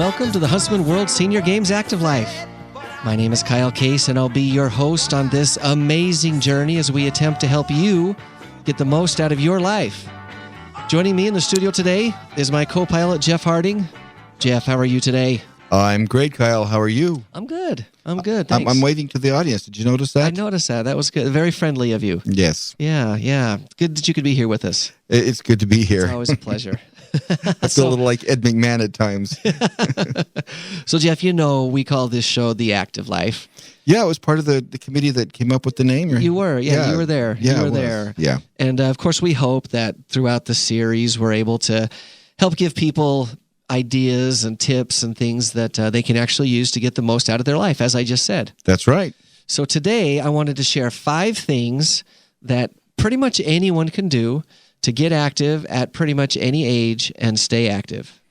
welcome to the Huntsman World Senior Games Active Life. My name is Kyle Case, and I'll be your host on this amazing journey as we attempt to help you get the most out of your life. Joining me in the studio today is my co-pilot, Jeff Harding. Jeff, how are you today? I'm great, Kyle. How are you? I'm good. Thanks. I'm waving to the audience. Did you notice that? I noticed that. That was good. Very friendly of you. Yes. Yeah. Good that you could be here with us. It's good to be here. It's always a pleasure. I feel a little like Ed McMahon at times. So, Jeff, we call this show The Active Life. Yeah, I was part of the committee that came up with the name. You were, yeah. You were there. Yeah, you were there. Yeah. And, of course, we hope that throughout the series we're able to help give people ideas and tips and things that they can actually use to get the most out of their life, as I just said. That's right. So today I wanted to share 5 things that pretty much anyone can do to get active at pretty much any age and stay active.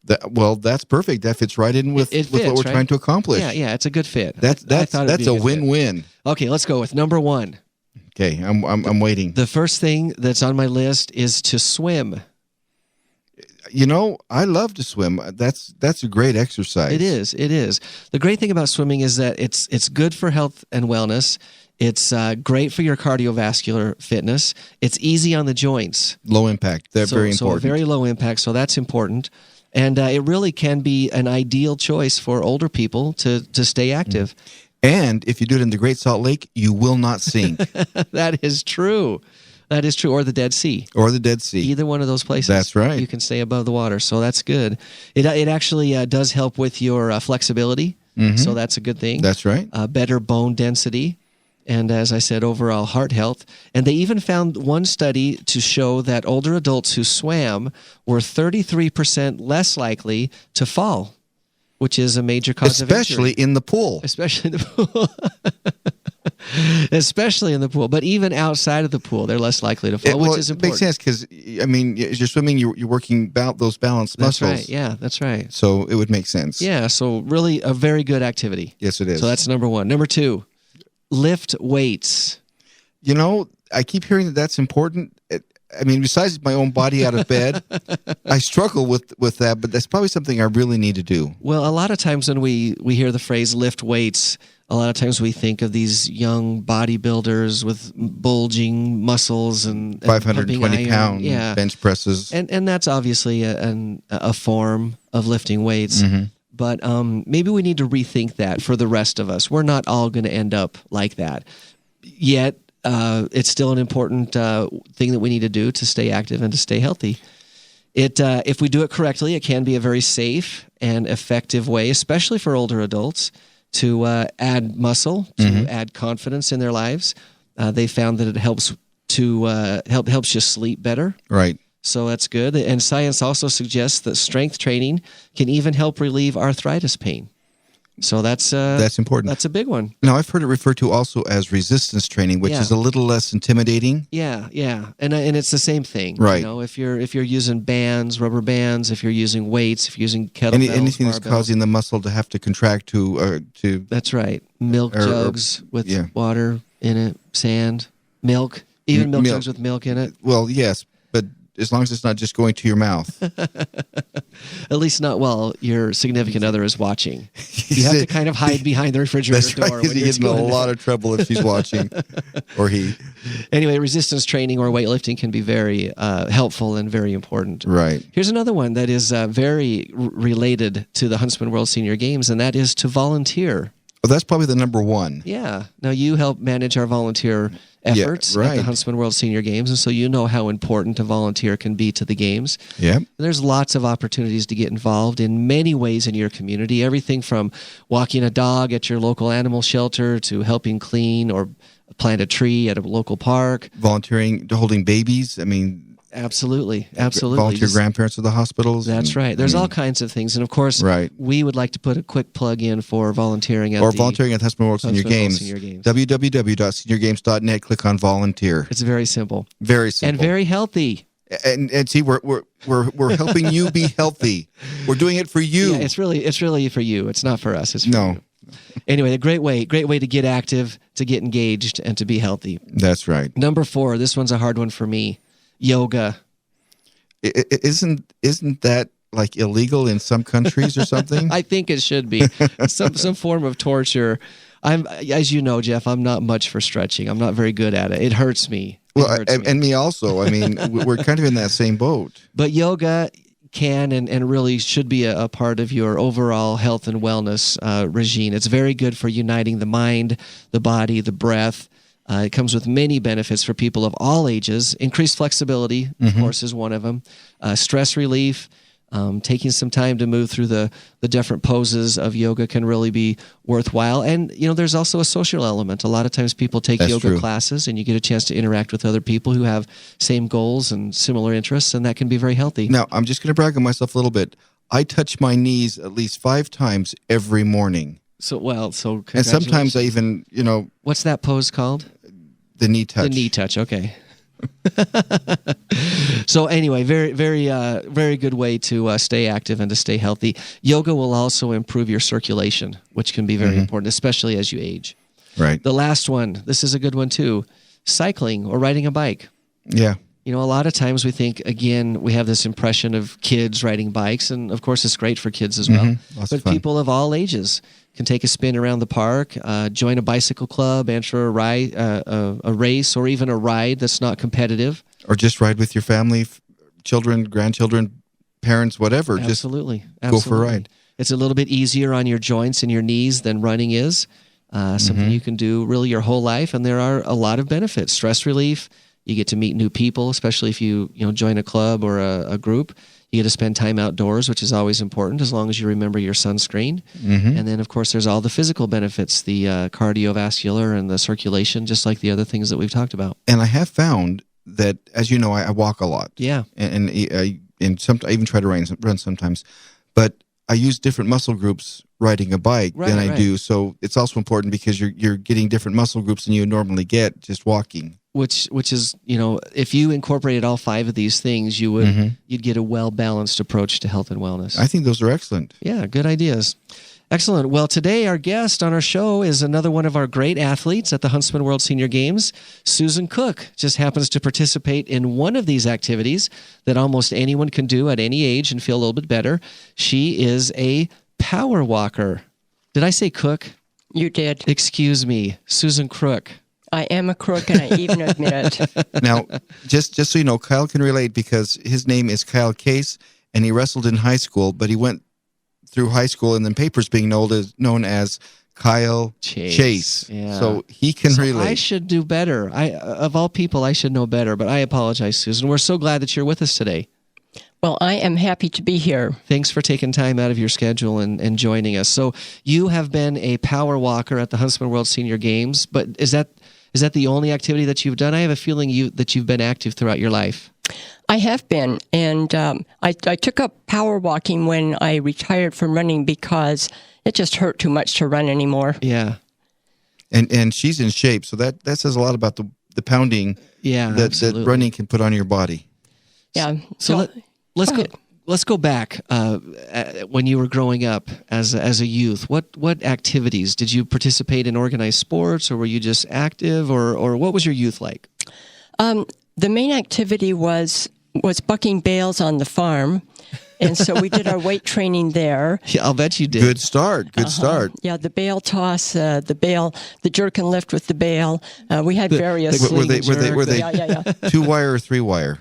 That's perfect. That fits right in with fits, what we're right? trying to accomplish. Yeah, it's a good fit. That's a win-win. Okay, let's go with number 1. Okay, I'm waiting. The first thing that's on my list is to swim. I love to swim. That's a great exercise. It is. The great thing about swimming is that it's good for health and wellness. It's great for your cardiovascular fitness. It's easy on the joints. Low impact. They're very important. So very low impact, so that's important. And it really can be an ideal choice for older people to stay active. And if you do it in the Great Salt Lake, you will not sink. That is true. Or the Dead Sea. Either one of those places. That's right. You can stay above the water, so that's good. It actually does help with your flexibility, so that's a good thing. That's right. Better bone density, and as I said, overall heart health. And they even found one study to show that older adults who swam were 33% less likely to fall, which is a major cause of injury. Especially in the pool. Especially in the pool, but even outside of the pool, they're less likely to fall, which is important. It makes sense because, as you're swimming, you're working those balance muscles. That's right, yeah, that's right. So it would make sense. Yeah, so really a very good activity. Yes, it is. So that's number 1. Number 2, lift weights. I keep hearing that's important. Besides my own body out of bed, I struggle with that, but that's probably something I really need to do. Well, a lot of times when we hear the phrase lift weights, a lot of times we think of these young bodybuilders with bulging muscles and 520-pound bench presses. And that's obviously a form of lifting weights. But maybe we need to rethink that for the rest of us. We're not all going to end up like that. Yet, it's still an important thing that we need to do to stay active and to stay healthy. If we do it correctly, it can be a very safe and effective way, especially for older adults, to add muscle, to add confidence in their lives. They found that it helps helps you sleep better. Right. So that's good. And science also suggests that strength training can even help relieve arthritis pain. So that's important. That's a big one. Now, I've heard it referred to also as resistance training, which is a little less intimidating. Yeah, and it's the same thing. Right. If you're using bands, rubber bands, if you're using weights, if you're using kettlebells, anything that's causing the muscle to have to contract to. That's right. Milk jugs with water in it, sand, milk, even milk jugs with milk in it. Well, yes, but as long as it's not just going to your mouth. At least not while your significant other is watching. You have to kind of hide behind the refrigerator door. That's right, because you get in a lot of trouble if she's watching, or he. Anyway, resistance training or weightlifting can be very helpful and very important. Right. Here's another one that is very related to the Huntsman World Senior Games, and that is to volunteer. Well, that's probably the number 1. Yeah. Now, you help manage our volunteer efforts at the Huntsman World Senior Games, and so you know how important a volunteer can be to the games. Yeah. There's lots of opportunities to get involved in many ways in your community, everything from walking a dog at your local animal shelter to helping clean or plant a tree at a local park. Volunteering to holding babies. Absolutely. Volunteer grandparents at the hospitals. That's right. There's all kinds of things. And of course, we would like to put a quick plug in for volunteering at volunteering at Huntsman World Senior Games. www.seniorgames.net. Click on volunteer. It's very simple. Very simple. And very healthy. And see, we're helping you be healthy. We're doing it for you. Yeah, it's really for you. It's not for us. It's for you. Anyway, a great way to get active, to get engaged, and to be healthy. That's right. Number 4, this one's a hard one for me. Yoga. Isn't that like illegal in some countries or something? I think it should be some form of torture. As you know, Jeff, I'm not much for stretching. I'm not very good at it. It hurts me. Well, and me also. I mean, we're kind of in that same boat. But yoga can and really should be a part of your overall health and wellness regime. It's very good for uniting the mind, the body, the breath. It comes with many benefits for people of all ages. Increased flexibility, of course, is one of them. Stress relief. Taking some time to move through the different poses of yoga can really be worthwhile. And, there's also a social element. A lot of times people take yoga classes and you get a chance to interact with other people who have same goals and similar interests, and that can be very healthy. Now, I'm just going to brag on myself a little bit. I touch my knees at least 5 times every morning. So and sometimes I even, What's that pose called? The knee touch. The knee touch, okay. So anyway, very, very, very good way to stay active and to stay healthy. Yoga will also improve your circulation, which can be very important, especially as you age. Right. The last one, this is a good one too, cycling or riding a bike. Yeah. A lot of times we think, again, we have this impression of kids riding bikes, and of course it's great for kids as well. But people of all ages can take a spin around the park, join a bicycle club, enter a race, or even a ride that's not competitive. Or just ride with your family, children, grandchildren, parents, whatever. Absolutely. Go for a ride. It's a little bit easier on your joints and your knees than running is. Something you can do really your whole life, and there are a lot of benefits. Stress relief. You get to meet new people, especially if you join a club or a group. You get to spend time outdoors, which is always important, as long as you remember your sunscreen. And then, of course, there's all the physical benefits, the cardiovascular and the circulation, just like the other things that we've talked about. And I have found that, as you know, I walk a lot. Yeah. And I even try to run sometimes. But I use different muscle groups riding a bike than I do. So it's also important because you're getting different muscle groups than you normally get just walking. Which is, if you incorporated all 5 of these things, you'd get a well-balanced approach to health and wellness. I think those are excellent. Yeah, good ideas. Excellent. Well, today our guest on our show is another one of our great athletes at the Huntsman World Senior Games. Susan Crook just happens to participate in one of these activities that almost anyone can do at any age and feel a little bit better. She is a power walker. Did I say Cook? You did. Excuse me, Susan Crook. I am a crook, and I even admit it. Now, just so you know, Kyle can relate because his name is Kyle Case, and he wrestled in high school, but he went through high school and then papers being known as Kyle Chase. Yeah. So he can relate. I should do better. Of all people, I should know better, but I apologize, Susan. We're so glad that you're with us today. Well, I am happy to be here. Thanks for taking time out of your schedule and joining us. So you have been a power walker at the Huntsman World Senior Games, but is that the only activity that you've done? I have a feeling that you've been active throughout your life. I have been, and I took up power walking when I retired from running because it just hurt too much to run anymore. Yeah. And she's in shape, so that says a lot about the pounding that running can put on your body. Yeah. So let's go back when you were growing up as a youth. What activities did you participate in? Organized sports, or were you just active, or what was your youth like? The main activity was bucking bales on the farm, and so we did our weight training there. Yeah, I'll bet you did. Good start. Good start. Yeah, the bale toss, the jerk and lift with the bale. We had various. Were they 2-wire or 3-wire?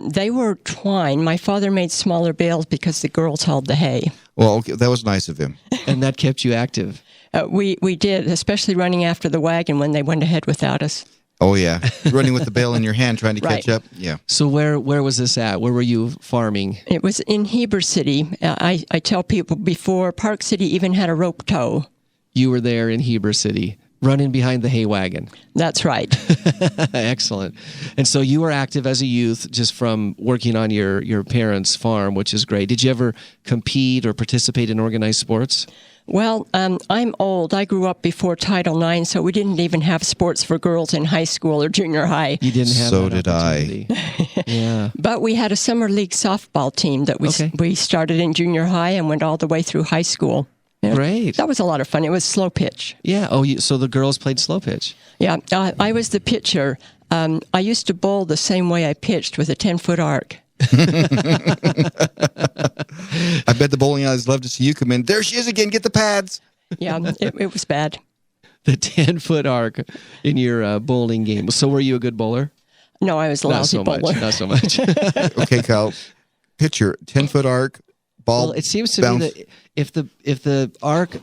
They were twine. My father made smaller bales because the girls hauled the hay. Well, okay, that was nice of him. And that kept you active. We did, especially running after the wagon when they went ahead without us. Oh, yeah. Running with the bale in your hand, trying to catch up. Yeah. So where was this at? Where were you farming? It was in Heber City. I tell people before Park City even had a rope tow. You were there in Heber City, running behind the hay wagon. That's right. Excellent. And so you were active as a youth just from working on your parents' farm, which is great. Did you ever compete or participate in organized sports? Well, I'm old. I grew up before Title IX, so we didn't even have sports for girls in high school or junior high. You didn't have So that did I. Yeah. But we had a summer league softball team that we started in junior high and went all the way through high school. Yeah, great. That was a lot of fun. It was slow pitch. Yeah. Oh, so the girls played slow pitch. Yeah. I was the pitcher. I used to bowl the same way I pitched with a 10-foot arc. I bet the bowling alleys love to see you come in. There she is again. Get the pads. Yeah, it was bad. The 10-foot arc in your bowling game. So were you a good bowler? No, I was a lousy bowler. Not so much. Okay, Kyle. Picture 10-foot arc, ball. Well, it seems to me that if the arc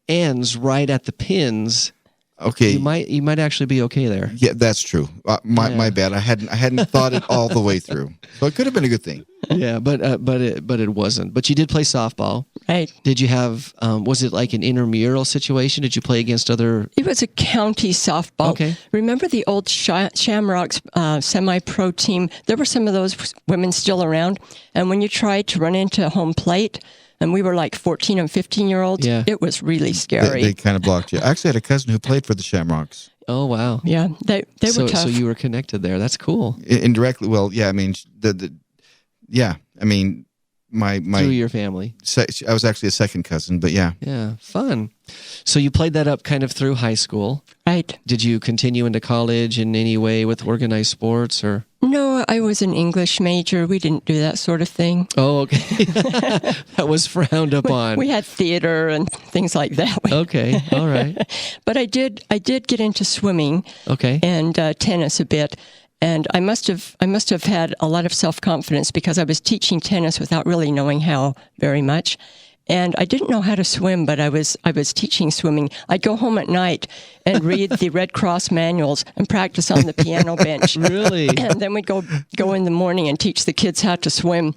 ends right at the pins, okay, you might actually be okay there. Yeah, that's true. My bad. I hadn't thought it all the way through. So it could have been a good thing. Yeah, but it wasn't. But you did play softball. Right. Did you have? Was it like an intramural situation? Did you play against other? It was a county softball. Okay. Remember the old Shamrocks semi-pro team? There were some of those women still around, and when you tried to run into home plate, and we were like 14 and 15-year-olds, it was really scary. They kind of blocked you. I actually had a cousin who played for the Shamrocks. Oh wow. Yeah, they were tough. So you were connected there. That's cool. Indirectly, well, yeah. I mean, my through your family. I was actually a second cousin, but yeah. Yeah, fun. So you played that up kind of through high school. Right. Did you continue into college in any way with organized sports or? No, I was an English major. We didn't do that sort of thing. Oh, okay. That was frowned upon. We had theater and things like that. Okay, all right. But I did get into swimming. Okay. And tennis a bit. And I must have had a lot of self-confidence because I was teaching tennis without really knowing how very much. And I didn't know how to swim, but I was teaching swimming. I'd go home at night and read the Red Cross manuals and practice on the piano bench. Really? And then we'd go in the morning and teach the kids how to swim.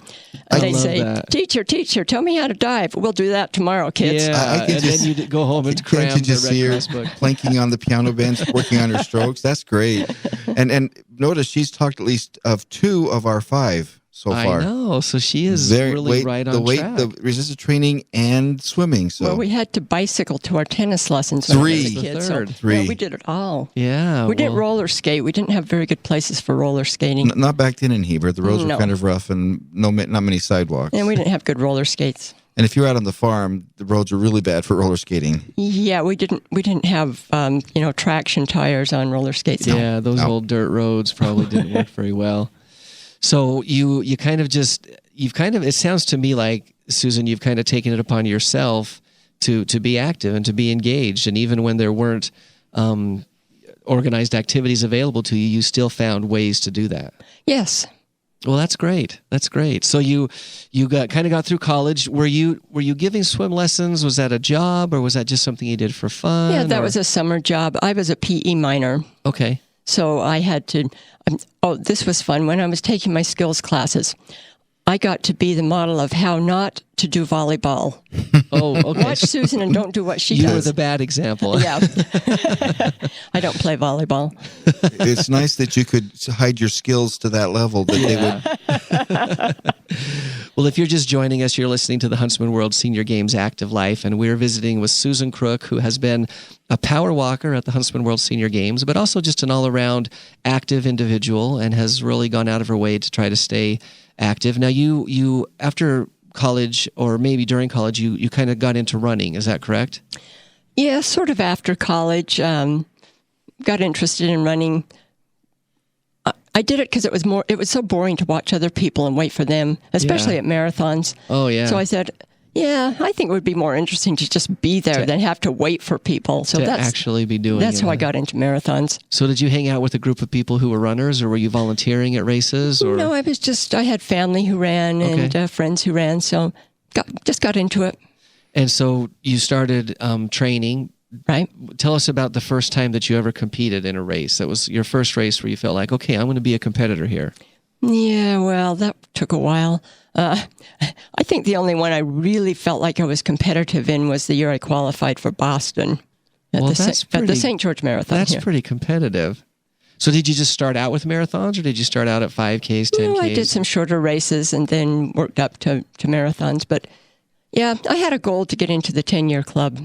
And they'd say, that. Teacher, tell me how to dive. We'll do that tomorrow, kids. Yeah, and then you go home and cram Can't you just the see Red her Cross book. planking on the piano bench, working on her strokes? That's great. And notice she's talked at least of 2 of our 5 so far. I know. So she is really right on track. The resistance training and swimming. So well, we had to bicycle to our tennis lessons. 3. When I was a kid, so, 3. yeah, we did it all. Yeah. We didn't roller skate. We didn't have very good places for roller skating. Not back then in Heber. The roads were kind of rough and not many sidewalks. And we didn't have good roller skates. And if you're out on the farm, the roads are really bad for roller skating. Yeah, we didn't have traction tires on roller skates. Yeah, those old dirt roads probably didn't work very well. So you kind of it sounds to me like, Susan, you've kind of taken it upon yourself to be active and to be engaged, and even when there weren't organized activities available to you, you still found ways to do that. Yes. Well, that's great. That's great. So you got through college. Were you giving swim lessons? Was that a job or was that just something you did for fun? Yeah, that was a summer job. I was a PE minor. Okay. So I had to. This was fun. When I was taking my skills classes, I got to be the model of how not to do volleyball. Oh, okay. Watch Susan and don't do what she does. You were the bad example. Yeah. I don't play volleyball. It's nice that you could hide your skills to that level that they would. Well, if you're just joining us, you're listening to the Huntsman World Senior Games Active Life, and we're visiting with Susan Crook, who has been a power walker at the Huntsman World Senior Games, but also just an all-around active individual and has really gone out of her way to try to stay active. Now, you after college, or maybe during college, you kind of got into running. Is that correct? Yeah, sort of after college. Got interested in running. I did it because it was so boring to watch other people and wait for them, especially at marathons. Oh, yeah. So I said, yeah, I think it would be more interesting to just be there than have to wait for people. So that's actually be doing That's it. how I got into marathons. So did you hang out with a group of people who were runners, or were you volunteering at races? Or? No, I had family who ran and friends who ran, so just got into it. And so you started training. Right. Tell us about the first time that you ever competed in a race. That was your first race where you felt like, okay, I'm going to be a competitor here. Yeah, well, that took a while. I think the only one I really felt like I was competitive in was the year I qualified for Boston at the St. George Marathon. That's pretty competitive. So did you just start out with marathons, or did you start out at 5Ks, 10Ks? No, I did some shorter races and then worked up to marathons. But yeah, I had a goal to get into the 10-year club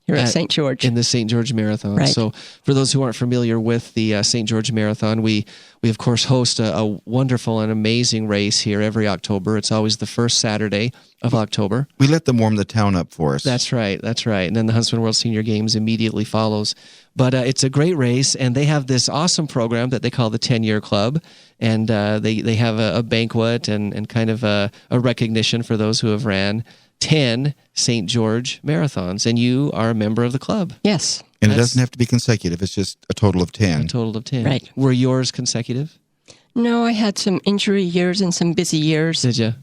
here at St. George. In the St. George Marathon. Right. So for those who aren't familiar with the St. George Marathon, we of course host a wonderful and amazing race here every October. It's always the first Saturday of October. We let them warm the town up for us. That's right. And then the Huntsman World Senior Games immediately follows But it's a great race, and they have this awesome program that they call the 10-Year Club, and they have a banquet and kind of a recognition for those who have ran 10 St. George marathons, and you are a member of the club. Yes. And it doesn't have to be consecutive. It's just a total of 10. A total of 10. Right. Were yours consecutive? No, I had some injury years and some busy years. Did you?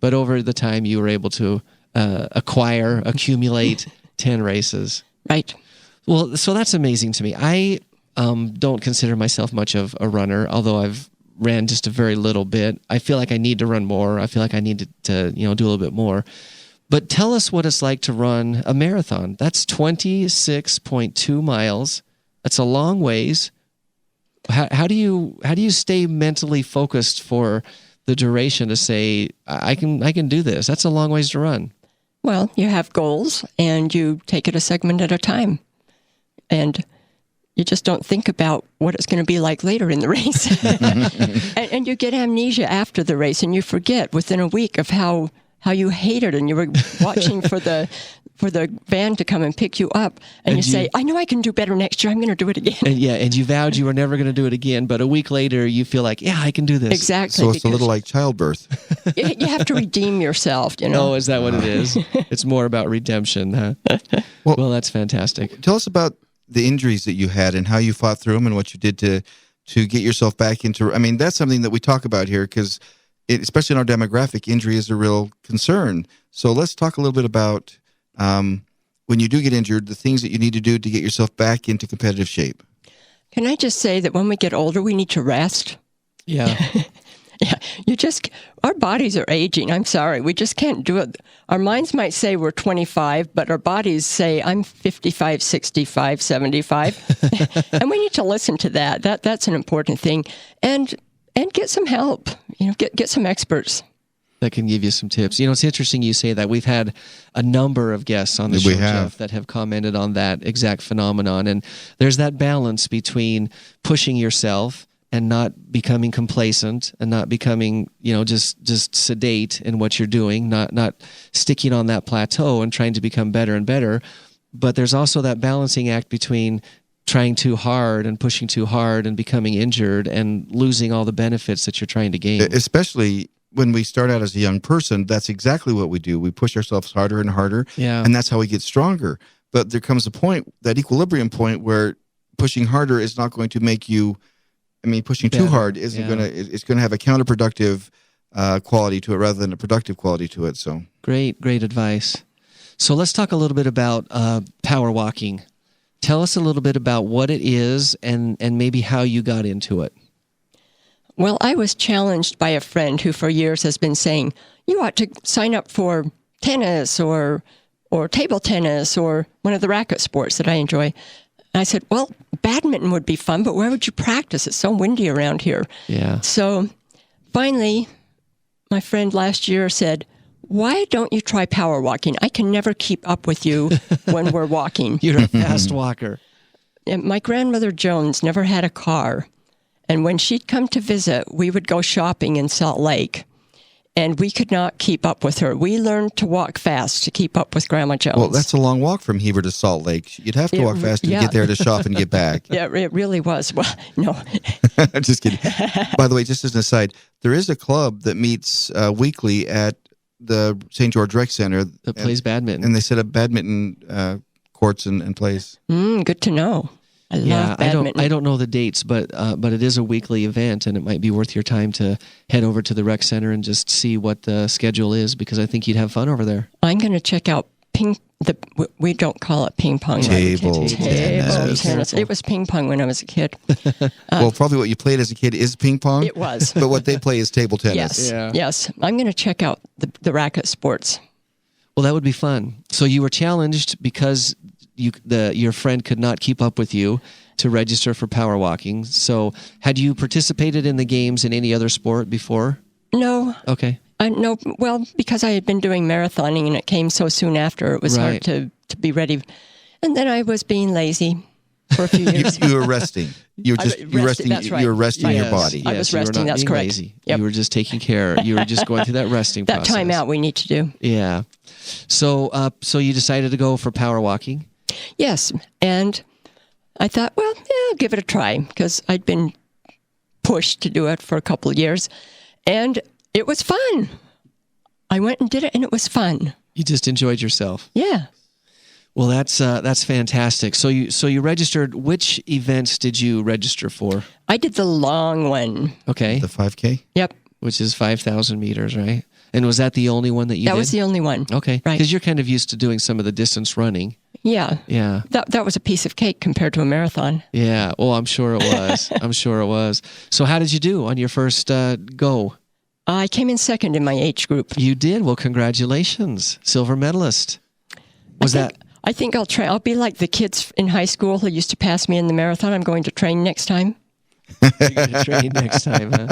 But over the time, you were able to accumulate 10 races. Right. Well, so that's amazing to me. I don't consider myself much of a runner, although I've ran just a very little bit. I feel like I need to run more. I feel like I need to do a little bit more. But tell us what it's like to run a marathon. That's 26.2 miles. That's a long ways. How do you stay mentally focused for the duration to say I can do this? That's a long ways to run. Well, you have goals and you take it a segment at a time. And you just don't think about what it's going to be like later in the race. and you get amnesia after the race, and you forget within a week of how you hated, and you were watching for the van to come and pick you up, and you say, I know I can do better next year. I'm going to do it again. And you vowed you were never going to do it again, but a week later you feel like, yeah, I can do this. Exactly. So it's a little like childbirth. You have to redeem yourself, Oh, is that what it is? It's more about redemption, huh? Well, that's fantastic. Tell us about the injuries that you had and how you fought through them and what you did to get yourself back into. I mean, that's something that we talk about here because, especially in our demographic, injury is a real concern. So let's talk a little bit about when you do get injured, the things that you need to do to get yourself back into competitive shape. Can I just say that when we get older, we need to rest? Yeah. Yeah, our bodies are aging. I'm sorry. We just can't do it. Our minds might say we're 25, but our bodies say I'm 55, 65, 75. And we need to listen to that. That's an important thing. And get some help. Get some experts that can give you some tips. It's interesting you say that. We've had a number of guests on the show, Jeff, that have commented on that exact phenomenon. And there's that balance between pushing yourself and not becoming complacent and not becoming, just sedate in what you're doing, not sticking on that plateau and trying to become better and better. But there's also that balancing act between trying too hard and pushing too hard and becoming injured and losing all the benefits that you're trying to gain. Especially when we start out as a young person, that's exactly what we do. We push ourselves harder and harder, and that's how we get stronger. But there comes a point, that equilibrium point, where pushing harder is not going to make you... pushing too hard isn't going to. It's going to have a counterproductive quality to it rather than a productive quality to it. So great advice. So let's talk a little bit about power walking. Tell us a little bit about what it is and maybe how you got into it. Well, I was challenged by a friend who for years has been saying, you ought to sign up for tennis or table tennis or one of the racket sports that I enjoy. I said, well, badminton would be fun, but where would you practice? It's so windy around here. Yeah. So finally, my friend last year said, why don't you try power walking? I can never keep up with you when we're walking. You're a fast walker. And my grandmother Jones never had a car. And when she'd come to visit, we would go shopping in Salt Lake. And we could not keep up with her. We learned to walk fast to keep up with Grandma Jones. Well, that's a long walk from Heber to Salt Lake. You'd have to walk fast to get there to shop and get back. Yeah, it really was. Well, no. Just kidding. By the way, just as an aside, there is a club that meets weekly at the St. George Rec Center. That plays badminton. And they set up badminton courts and plays. Good to know. I love badminton. I don't know the dates, but it is a weekly event, and it might be worth your time to head over to the rec center and just see what the schedule is, because I think you'd have fun over there. I'm going to check out we don't call it ping pong. Table tennis. It was ping pong when I was a kid. Well, probably what you played as a kid is ping pong. It was. But what they play is table tennis. Yes. Yeah. Yes. I'm going to check out the racket sports. Well, that would be fun. So you were challenged because your friend could not keep up with you to register for power walking. So had you participated in the games in any other sport before? No. Okay. No, well, because I had been doing marathoning and it came so soon after, it was hard to be ready. And then I was being lazy for a few years. You were resting. You were resting. That's right. You were resting your body. I was resting. That's correct. Lazy. Yep. You were just taking care. You were just going through that resting process. That time out we need to do. Yeah. So you decided to go for power walking? Yes, and I thought, well, yeah, I'll give it a try because I'd been pushed to do it for a couple of years, and it was fun. I went and did it, and it was fun. You just enjoyed yourself. Yeah. Well, that's fantastic. So you registered. Which events did you register for? I did the long one. Okay. The 5K? Yep. Which is 5,000 meters, right? And was that the only one that you did? That was the only one. Okay. Right. Because you're kind of used to doing some of the distance running. Yeah. Yeah. That was a piece of cake compared to a marathon. Yeah. Oh, I'm sure it was. I'm sure it was. So how did you do on your first go? I came in second in my age group. You did? Well, congratulations. Silver medalist. I think I'll try. I'll be like the kids in high school who used to pass me in the marathon. I'm going to train next time. You're going to train next time, huh?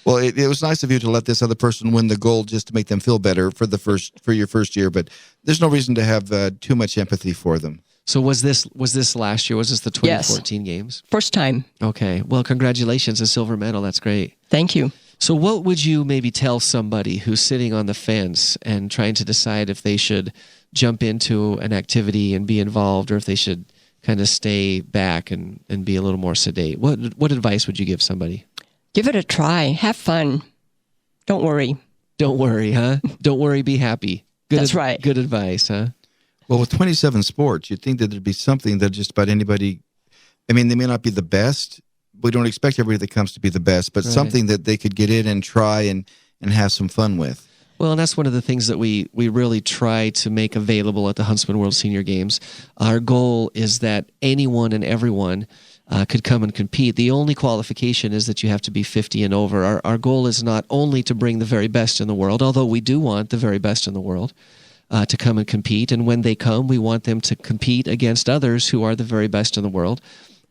Well, it was nice of you to let this other person win the gold just to make them feel better for your first year, but there's no reason to have too much empathy for them. So was this last year? Was this the 2014 games? First time. Okay. Well, congratulations, a silver medal. That's great. Thank you. So what would you maybe tell somebody who's sitting on the fence and trying to decide if they should jump into an activity and be involved, or if they should kind of stay back and be a little more sedate? What advice would you give somebody? Give it a try. Have fun. Don't worry. Don't worry, huh? Don't worry, be happy. That's right. Good advice, huh? Well, with 27 sports, you'd think that there'd be something that just about anybody, I mean, they may not be the best. We don't expect everybody that comes to be the best, but something that they could get in and try and have some fun with. Well, and that's one of the things that we really try to make available at the Huntsman World Senior Games. Our goal is that anyone and everyone could come and compete. The only qualification is that you have to be 50 and over. Our goal is not only to bring the very best in the world, although we do want the very best in the world to come and compete. And when they come, we want them to compete against others who are the very best in the world.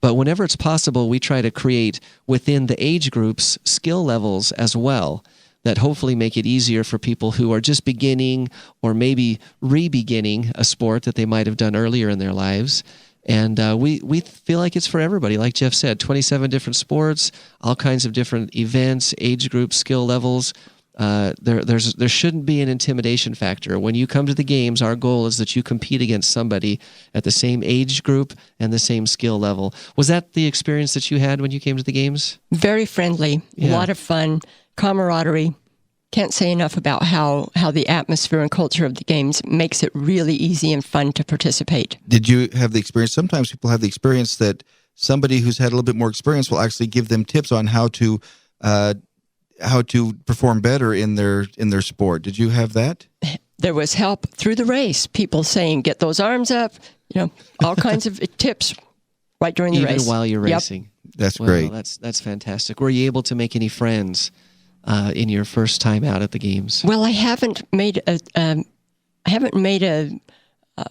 But whenever it's possible, we try to create within the age groups skill levels as well that hopefully make it easier for people who are just beginning or maybe re-beginning a sport that they might have done earlier in their lives. And we feel like it's for everybody. Like Jeff said, 27 different sports, all kinds of different events, age groups, skill levels. There shouldn't be an intimidation factor. When you come to the games, our goal is that you compete against somebody at the same age group and the same skill level. Was that the experience that you had when you came to the games? Very friendly, a lot of fun, camaraderie. Can't say enough about how the atmosphere and culture of the games makes it really easy and fun to participate. Did you have the experience? Sometimes people have the experience that somebody who's had a little bit more experience will actually give them tips on how to perform better in their sport. Did you have that? There was help through the race. People saying, "Get those arms up," all kinds of tips right during the race. Even while you're racing. That's great. That's fantastic. Were you able to make any friends in your first time out at the games? Well, I haven't made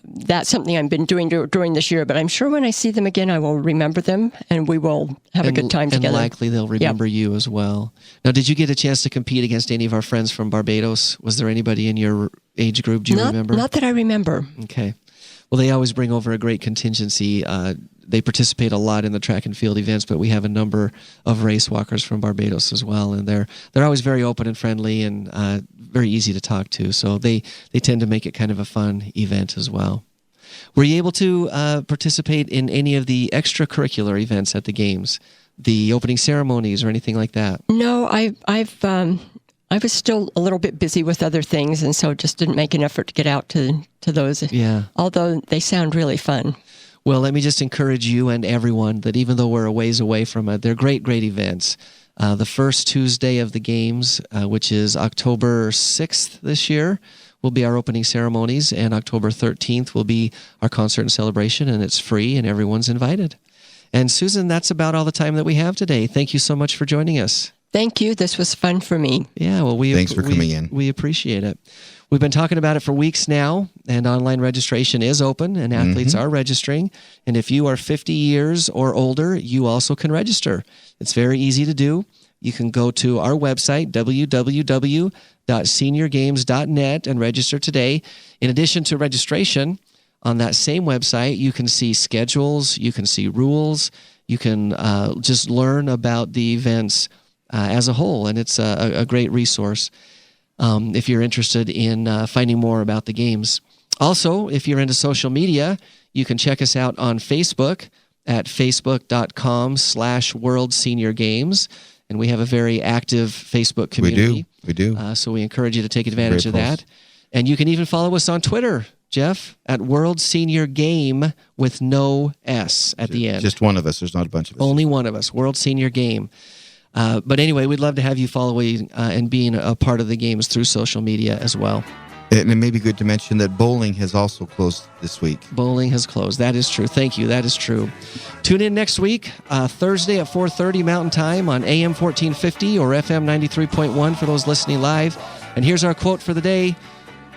that's something I've been doing during this year, but I'm sure when I see them again, I will remember them, and we will have a good time together. And likely they'll remember you as well. Now, did you get a chance to compete against any of our friends from Barbados? Was there anybody in your age group? Do you remember? Not that I remember. Okay. Well, they always bring over a great contingency. They participate a lot in the track and field events, but we have a number of race walkers from Barbados as well, and they're always very open and friendly and very easy to talk to. So they tend to make it kind of a fun event as well. Were you able to participate in any of the extracurricular events at the games, the opening ceremonies or anything like that? No, I was still a little bit busy with other things, and so just didn't make an effort to get out to those. Yeah. Although they sound really fun. Well, let me just encourage you and everyone that even though we're a ways away from it, they're great events. The first Tuesday of the games, which is October 6th this year, will be our opening ceremonies, and October 13th will be our concert and celebration, and it's free, and everyone's invited. And Susan, that's about all the time that we have today. Thank you so much for joining us. Thank you. This was fun for me. Yeah, well, thanks for coming in. We appreciate it. We've been talking about it for weeks now, and online registration is open, and athletes are registering. And if you are 50 years or older, you also can register. It's very easy to do. You can go to our website, www.seniorgames.net, and register today. In addition to registration, on that same website, you can see schedules, you can see rules, you can just learn about the events as a whole, and it's a great resource if you're interested in finding more about the games. Also, if you're into social media, you can check us out on Facebook at facebook.com/World Senior Games. And we have a very active Facebook community. We do. So we encourage you to take advantage of that. And you can even follow us on Twitter, Jeff, at World Senior Game with no S at the end. Just one of us. There's not a bunch of us. Only one of us, World Senior Game. But anyway, we'd love to have you following and being a part of the games through social media as well. And it may be good to mention that bowling has also closed this week. Bowling has closed. That is true. Thank you. That is true. Tune in next week, Thursday at 4:30 Mountain Time on AM 1450 or FM 93.1 for those listening live. And here's our quote for the day.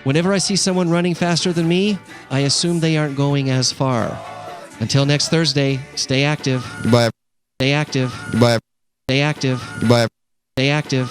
Whenever I see someone running faster than me, I assume they aren't going as far. Until next Thursday, stay active. Goodbye. Stay active. Goodbye. Stay active. Goodbye. Stay active.